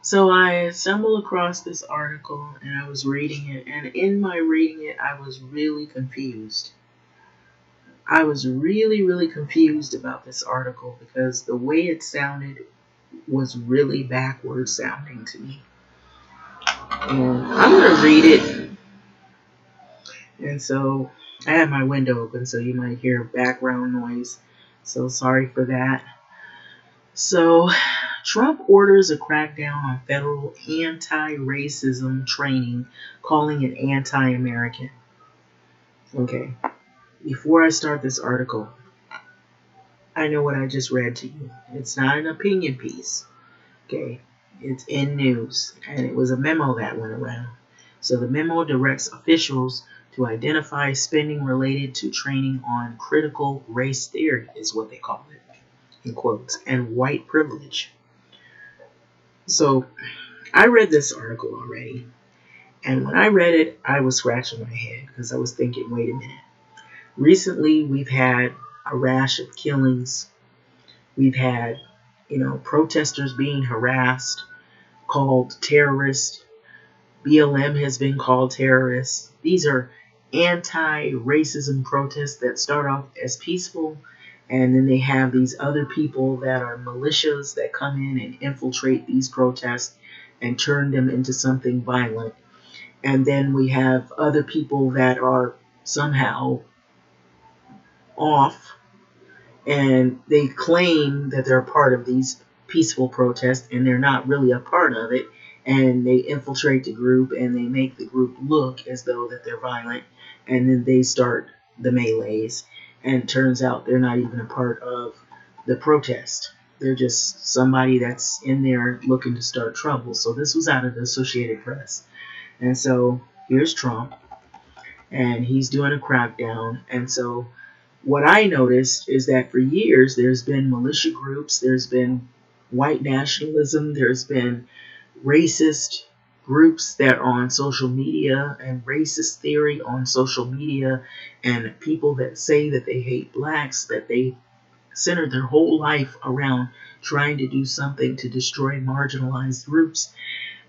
So I stumbled across this article and I was reading it, and in my reading it, I was really confused. I was really, really confused about this article because the way it sounded was really backwards sounding to me. And I'm going to read it. And so I have my window open, so you might hear background noise. So sorry for that. So, Trump orders a crackdown on federal anti-racism training, calling it anti-American. Okay, before I start this article, I know what I just read to you. It's not an opinion piece. Okay, it's in news, and it was a memo that went around. So the memo directs officials to identify spending related to training on critical race theory, is what they call it, in quotes, and white privilege. So I read this article already, and when I read it, I was scratching my head because I was thinking, wait a minute. Recently, we've had a rash of killings. We've had, protesters being harassed, called terrorists. BLM has been called terrorists. These are anti-racism protests that start off as peaceful, and then they have these other people that are militias that come in and infiltrate these protests and turn them into something violent. And then we have other people that are somehow off, and they claim that they're a part of these peaceful protests, and they're not really a part of it. And they infiltrate the group, and they make the group look as though that they're violent, and then they start the melees. And it turns out they're not even a part of the protest. They're just somebody that's in there looking to start trouble. So this was out of the Associated Press. And so here's Trump, and he's doing a crackdown. And so what I noticed is that for years there's been militia groups, there's been white nationalism, there's been racist groups that are on social media and racist theory on social media, and people that say that they hate blacks, that they centered their whole life around trying to do something to destroy marginalized groups.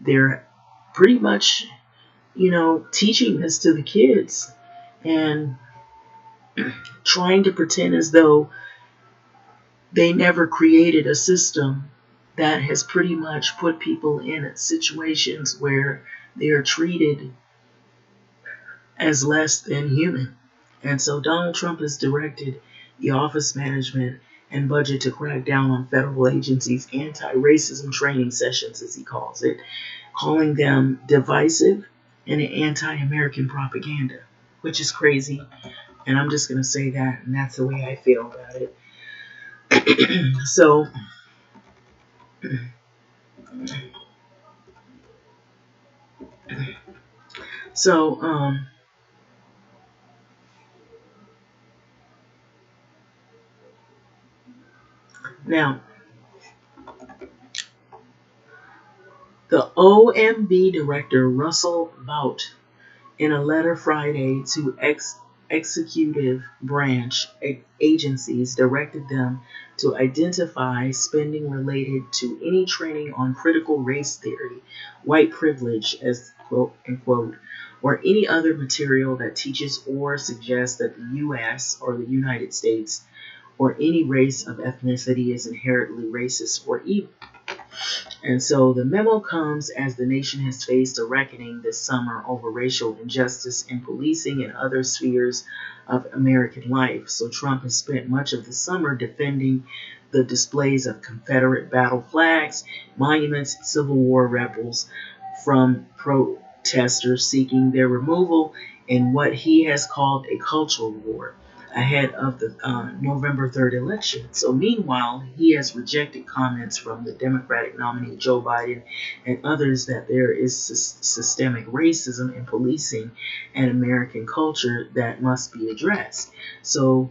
They're pretty much, teaching this to the kids and trying to pretend as though they never created a system that has pretty much put people in situations where they are treated as less than human. And so Donald Trump has directed the Office Management and Budget to crack down on federal agencies' anti-racism training sessions, as he calls it, calling them divisive and anti-American propaganda, which is crazy. And I'm just going to say that, and that's the way I feel about it. So, so now the OMB director Russell Vought, in a letter Friday to executive branch agencies, directed them to identify spending related to any training on critical race theory, white privilege, as quote unquote, or any other material that teaches or suggests that the U.S. or the United States or any race of ethnicity is inherently racist or evil. And so the memo comes as the nation has faced a reckoning this summer over racial injustice in policing and other spheres of American life. So Trump has spent much of the summer defending the displays of Confederate battle flags, monuments, Civil War rebels from protesters seeking their removal in what he has called a cultural war ahead of the November 3rd election. So meanwhile, he has rejected comments from the Democratic nominee Joe Biden and others that there is systemic racism in policing and American culture that must be addressed. So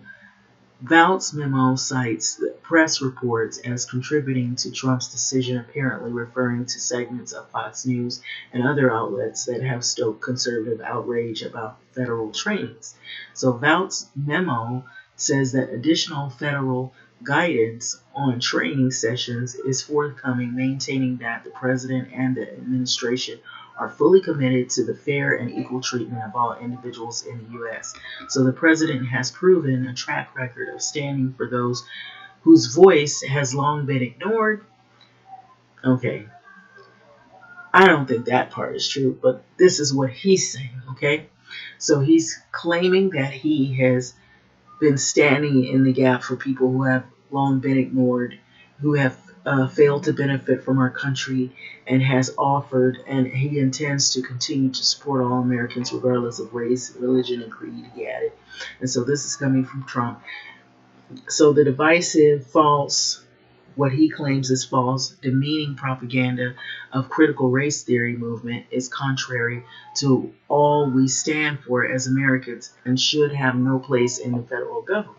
Vought's memo cites the press reports as contributing to Trump's decision, apparently referring to segments of Fox News and other outlets that have stoked conservative outrage about federal trainings. So Vought's memo says that additional federal guidance on training sessions is forthcoming, maintaining that the president and the administration are fully committed to the fair and equal treatment of all individuals in the U.S. So the president has proven a track record of standing for those whose voice has long been ignored. Okay, I don't think that part is true, but this is what he's saying, okay? So he's claiming that he has been standing in the gap for people who have long been ignored, who have failed to benefit from our country, and has offered, and he intends to continue to support all Americans regardless of race, religion, and creed, he added. And so this is coming from Trump. So the divisive, false, what he claims is false, demeaning propaganda of critical race theory movement is contrary to all we stand for as Americans and should have no place in the federal government.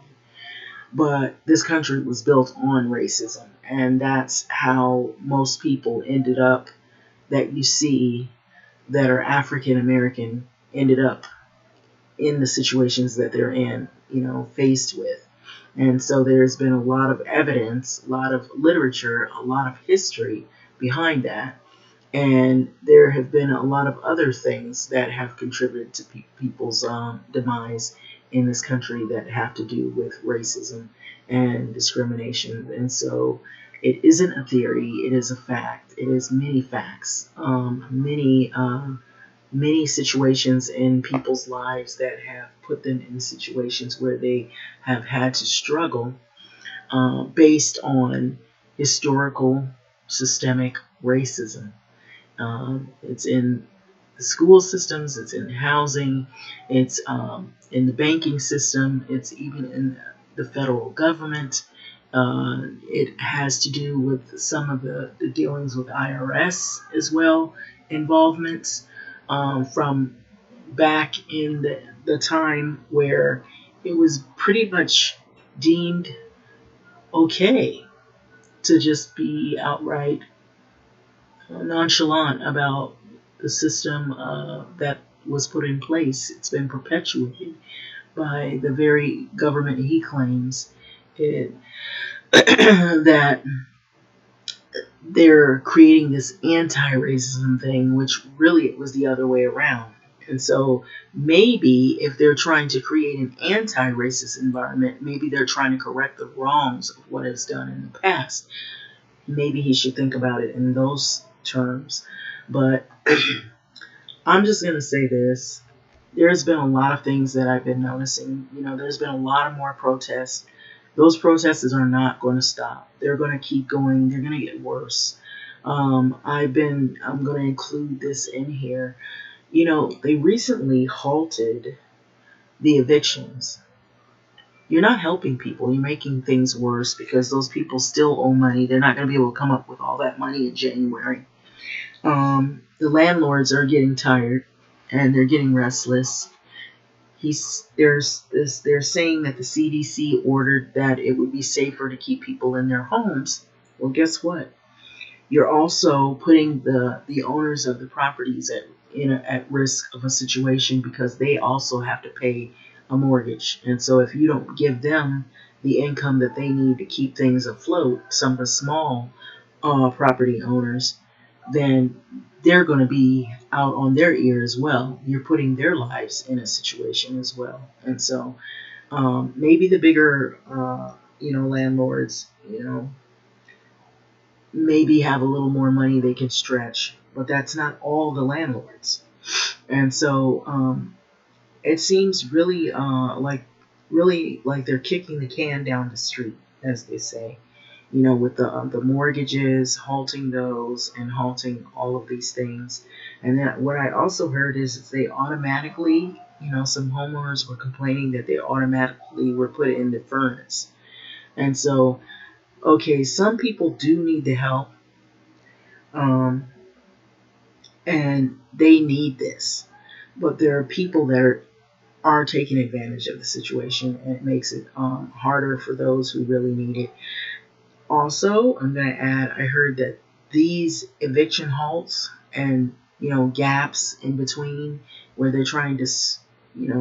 But this country was built on racism, and that's how most people ended up that you see that are African American ended up in the situations that they're in, faced with. And so there's been a lot of evidence, a lot of literature, a lot of history behind that. And there have been a lot of other things that have contributed to people's demise in this country that have to do with racism and discrimination. And so it isn't a theory, it is a fact. It is many facts, many situations in people's lives that have put them in situations where they have had to struggle based on historical systemic racism. It's in the school systems, it's in housing, it's in the banking system, it's even in the federal government. It has to do with some of the dealings with IRS as well, involvements from back in the time where it was pretty much deemed okay to just be outright nonchalant about the system that was put in place. It's been perpetuated by the very government he claims that they're creating this anti-racism thing, which really it was the other way around. And so maybe if they're trying to create an anti-racist environment, maybe they're trying to correct the wrongs of what is done in the past. Maybe he should think about it in those terms. But I'm just going to say this. There's been a lot of things that I've been noticing. There's been a lot of more protests. Those protests are not going to stop. They're going to keep going. They're going to get worse. I'm going to include this in here. They recently halted the evictions. You're not helping people. You're making things worse because those people still owe money. They're not going to be able to come up with all that money in January. The landlords are getting tired and they're getting restless. They're saying that the CDC ordered that it would be safer to keep people in their homes. Well, guess what? You're also putting the owners of the properties at risk of a situation because they also have to pay a mortgage. And so if you don't give them the income that they need to keep things afloat, some of the small property owners, then they're going to be out on their ear as well. You're putting their lives in a situation as well. And so maybe the bigger, landlords, maybe have a little more money they can stretch, but that's not all the landlords. And so it seems really like they're kicking the can down the street, as they say. With the mortgages, halting those and halting all of these things. And then what I also heard is they automatically, some homeowners were complaining that they automatically were put in the furnace. And so, okay, some people do need the help, and they need this. But there are people that are taking advantage of the situation, and it makes it harder for those who really need it. Also, I'm going to add, I heard that these eviction halts and, gaps in between where they're trying to,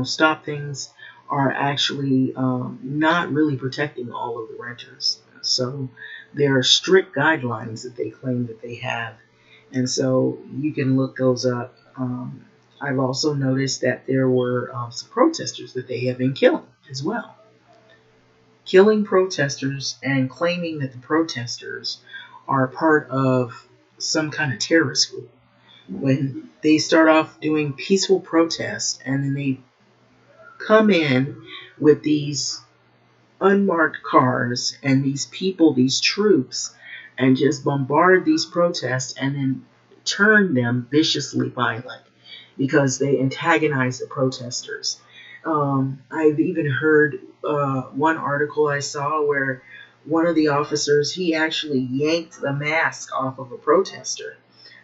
stop things are actually not really protecting all of the renters. So there are strict guidelines that they claim that they have. And so you can look those up. I've also noticed that there were some protesters that they have been killing as well. Killing protesters and claiming that the protesters are part of some kind of terrorist group. When they start off doing peaceful protests and then they come in with these unmarked cars and these people, these troops, and just bombard these protests and then turn them viciously violent because they antagonize the protesters. I've even heard one article I saw where one of the officers, he actually yanked the mask off of a protester.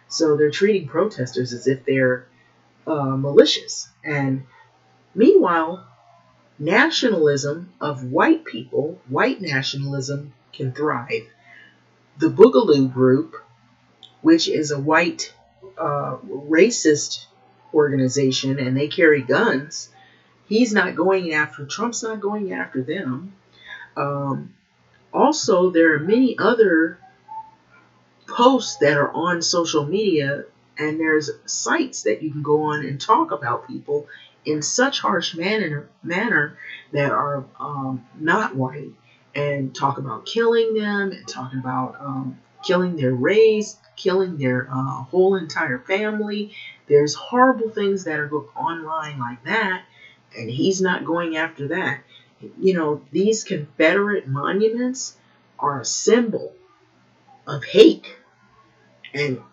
So they're treating protesters as if they're malicious. And meanwhile, nationalism of white people, white nationalism, can thrive. The Boogaloo Group, which is a white racist organization, and they carry guns, Trump's not going after them. Also, there are many other posts that are on social media, and there's sites that you can go on and talk about people in such harsh manner that are not white, and talk about killing them, and talking about killing their race, killing their whole entire family. There's horrible things that are online like that, and he's not going after that. You know, these Confederate monuments are a symbol of hate,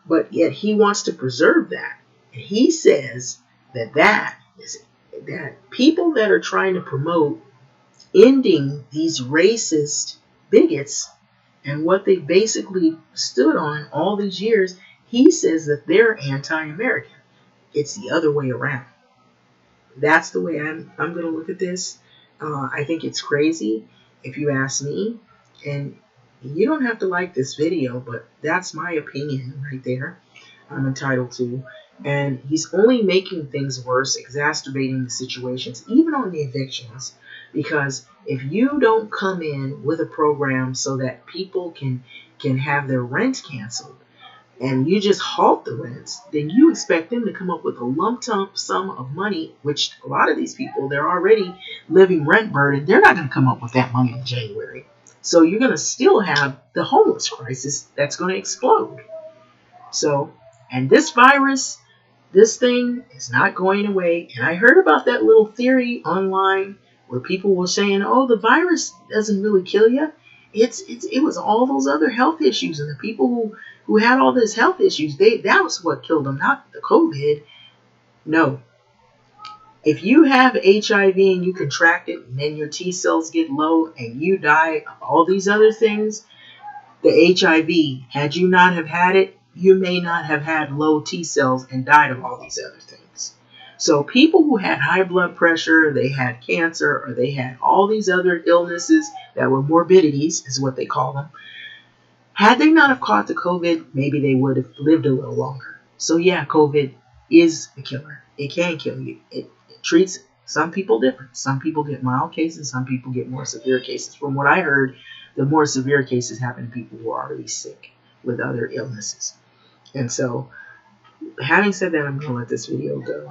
but yet he wants to preserve that. And he says that people that are trying to promote ending these racist bigots and what they basically stood on all these years, he says that they're anti-American. It's the other way around. That's the way I'm going to look at this. I think it's crazy, if you ask me. And you don't have to like this video, but that's my opinion right there. I'm entitled to. And he's only making things worse, exacerbating the situations, even on the evictions. Because if you don't come in with a program so that people can have their rent canceled, and you just halt the rents, then you expect them to come up with a lump sum of money, which a lot of these people, they're already living rent burden. They're not going to come up with that money in January. So you're going to still have the homeless crisis that's going to explode. So, and this virus, this thing is not going away. And I heard about that little theory online where people were saying, oh, the virus doesn't really kill you. It was all those other health issues, and the people who had all these health issues, that was what killed them, not the COVID. No. If you have HIV and you contract it and then your T cells get low and you die of all these other things, the HIV, had you not have had it, you may not have had low T cells and died of all these other things. So people who had high blood pressure, they had cancer, or they had all these other illnesses that were morbidities, is what they call them. Had they not have caught the COVID, maybe they would have lived a little longer. So yeah, COVID is a killer. It can kill you. It treats some people different. Some people get mild cases. Some people get more severe cases. From what I heard, the more severe cases happen to people who are already sick with other illnesses. And so, having said that, I'm going to let this video go.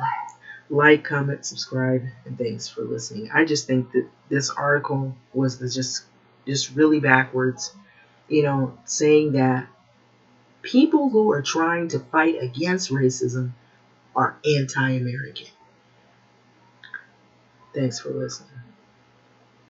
Like, comment, subscribe, and thanks for listening. I just think that this article was just really backwards. You know, saying that people who are trying to fight against racism are anti-American. Thanks for listening.